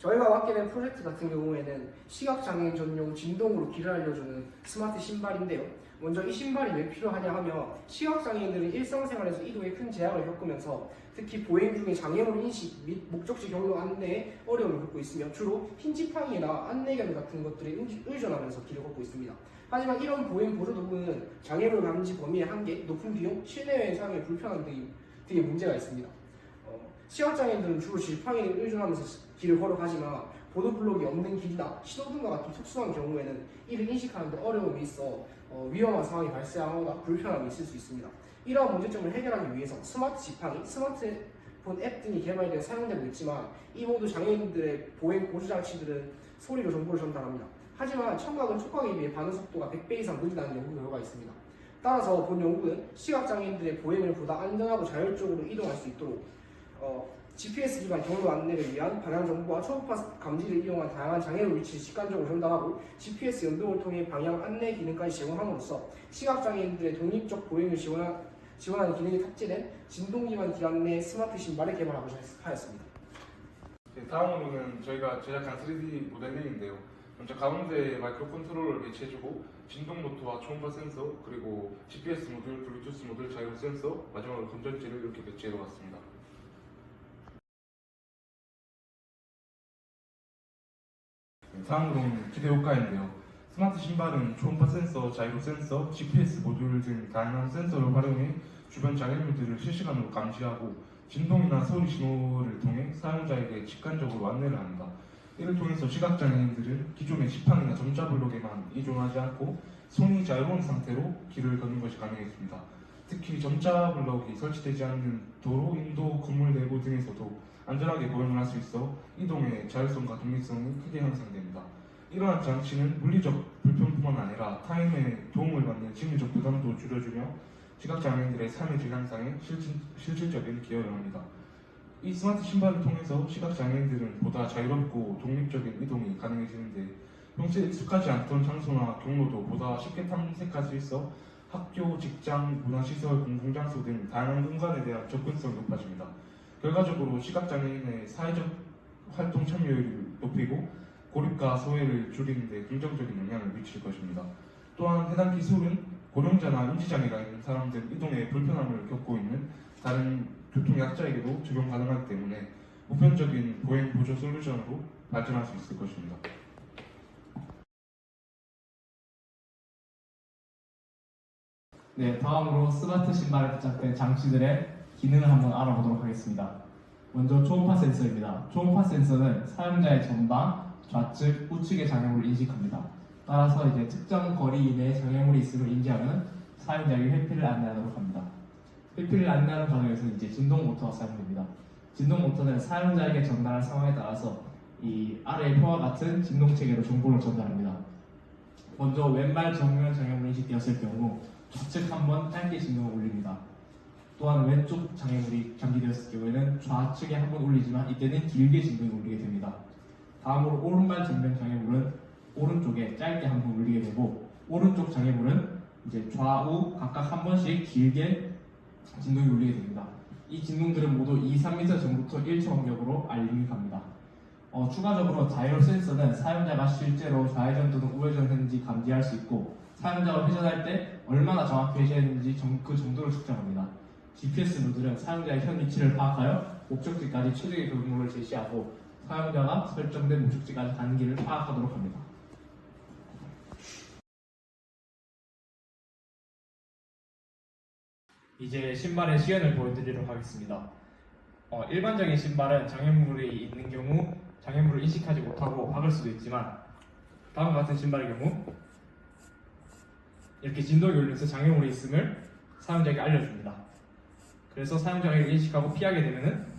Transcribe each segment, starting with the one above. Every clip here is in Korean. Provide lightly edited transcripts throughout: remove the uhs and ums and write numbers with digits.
저희가 맡게 된 프로젝트 같은 경우에는 시각장애인 전용 진동으로 길을 알려주는 스마트 신발인데요. 먼저 이 신발이 왜 필요하냐 하면 시각장애인들은 일상생활에서 이동에 큰 제약을 겪으면서 특히 보행 중에 장애물 인식 및 목적지 경로 안내에 어려움을 겪고 있으며 주로 흰 지팡이나 안내견 같은 것들에 의존하면서 길을 걷고 있습니다. 하지만 이런 보행 보조 도구는 장애물 감지 범위의 한계, 높은 비용, 실내외 사용의 불편함 등의 문제가 있습니다. 시각장애인들은 주로 지팡이에 의존하면서 길을 걸어가지만 보도블록이 없는 길이나 신호등과 같은 특수한 경우에는 이를 인식하는 데 어려움이 있어 위험한 상황이 발생하거나 불편함이 있을 수 있습니다. 이러한 문제점을 해결하기 위해서 스마트 지팡이, 스마트폰 앱 등이 개발되어 사용되고 있지만 이 모두 장애인들의 보행 보조 장치들은 소리로 정보를 전달합니다. 하지만 청각은 촉각에 비해 반응 속도가 100배 이상 느리다는 연구 결과가 있습니다. 따라서 본 연구는 시각장애인들의 보행을 보다 안전하고 자율적으로 이동할 수 있도록 GPS 기반 경로 안내를 위한 방향 정보와 초음파 감지를 이용한 다양한 장애물 위치를 직관적으로 전달하고 GPS 연동을 통해 방향 안내 기능까지 제공함으로써 시각장애인들의 독립적 보행을 지원하는 기능이 탑재된 진동 기반 길 안내 스마트 신발을 개발하고 하였습니다. 다음으로는 저희가 제작한 3D 모델링인데요. 먼저 가운데에 마이크로 컨트롤러를 배치해주고 진동 모터와 초음파 센서, 그리고 GPS 모듈, 블루투스 모듈, 자이로 센서, 마지막으로 건전지를 이렇게 배치해 놓았습니다. 다음으로는 기대 효과인데요. 스마트 신발은 초음파 센서, 자이로 센서, GPS 모듈 등 다양한 센서를 활용해 주변 장애물들을 실시간으로 감지하고 진동이나 소리 신호를 통해 사용자에게 직관적으로 안내를 합니다. 이를 통해서 시각장애인들은 기존의 지팡이나 점자 블록에만 의존하지 않고 손이 자유로운 상태로 길을 걷는 것이 가능해집니다. 특히 점자 블록이 설치되지 않는 도로, 인도, 건물 내부 등에서도 안전하게 보행을 할 수 있어 이동의 자율성과 독립성이 크게 향상됩니다. 이러한 장치는 물리적 불편뿐만 아니라 타인의 도움을 받는 심리적 부담도 줄여주며 시각장애인들의 삶의 질 향상에 실질적인 기여를 합니다. 이 스마트 신발을 통해서 시각장애인들은 보다 자유롭고 독립적인 이동이 가능해지는데 평소에 익숙하지 않던 장소나 경로도 보다 쉽게 탐색할 수 있어 학교, 직장, 문화시설, 공공장소 등 다양한 공간에 대한 접근성이 높아집니다. 결과적으로 시각장애인의 사회적 활동 참여율을 높이고 고립과 소외를 줄이는 데 긍정적인 영향을 미칠 것입니다. 또한 해당 기술은 고령자나 인지장애가 있는 사람들 이동에 불편함을 겪고 있는 다른 교통약자에게도 적용 가능하기 때문에 보편적인 보행 보조 솔루션으로 발전할 수 있을 것입니다. 네, 다음으로 스마트 신발에 부착된 장치들의 기능을 한번 알아보도록 하겠습니다. 먼저 초음파 센서입니다. 초음파 센서는 사용자의 전방, 좌측, 우측의 장애물을 인식합니다. 따라서 이제 특정 거리 이내에 장애물이 있음을 인지하면 사용자에게 회피를 안내하도록 합니다. 회피를 안내하는 과정에서 이제 진동 모터가 사용됩니다. 진동 모터는 사용자에게 전달할 상황에 따라서 이 아래의 표와 같은 진동 체계로 정보를 전달합니다. 먼저 왼발 정면 장애물이 인식되었을 경우 좌측 한번 짧게 진동을 울립니다. 또한 왼쪽 장애물이 감지되었을 경우에는 좌측에 한번 울리지만 이때는 길게 진동이 울리게 됩니다. 다음으로 오른발 정면 장애물은 오른쪽에 짧게 한번 울리게 되고 오른쪽 장애물은 이제 좌우 각각 한 번씩 길게 진동이 울리게 됩니다. 이 진동들은 모두 2-3m 전부터 1초 간격으로 알림이 갑니다. 추가적으로 자이로 센서는 사용자가 실제로 좌회전 또는 우회전 했는지 감지할 수 있고 사용자가 회전할 때 얼마나 정확히 회전했는지 그 정도를 측정합니다. GPS 모듈은 사용자의 현 위치를 파악하여 목적지까지 최적의 경로를 제시하고 사용자가 설정된 목적지까지 가는 길을 파악하도록 합니다. 이제 신발의 시연을 보여드리도록 하겠습니다. 일반적인 신발은 장애물이 있는 경우 장애물을 인식하지 못하고 박을 수도 있지만 다음과 같은 신발의 경우 이렇게 진동이 울려서 장애물이 있음을 사용자에게 알려줍니다. 그래서 사용자가 이를 인식하고 피하게 되면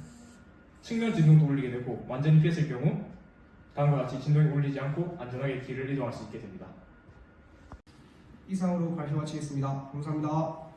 측면 진동도 울리게 되고 완전히 피했을 경우 다음과 같이 진동이 울리지 않고 안전하게 길을 이동할 수 있게 됩니다. 이상으로 발표 마치겠습니다. 감사합니다.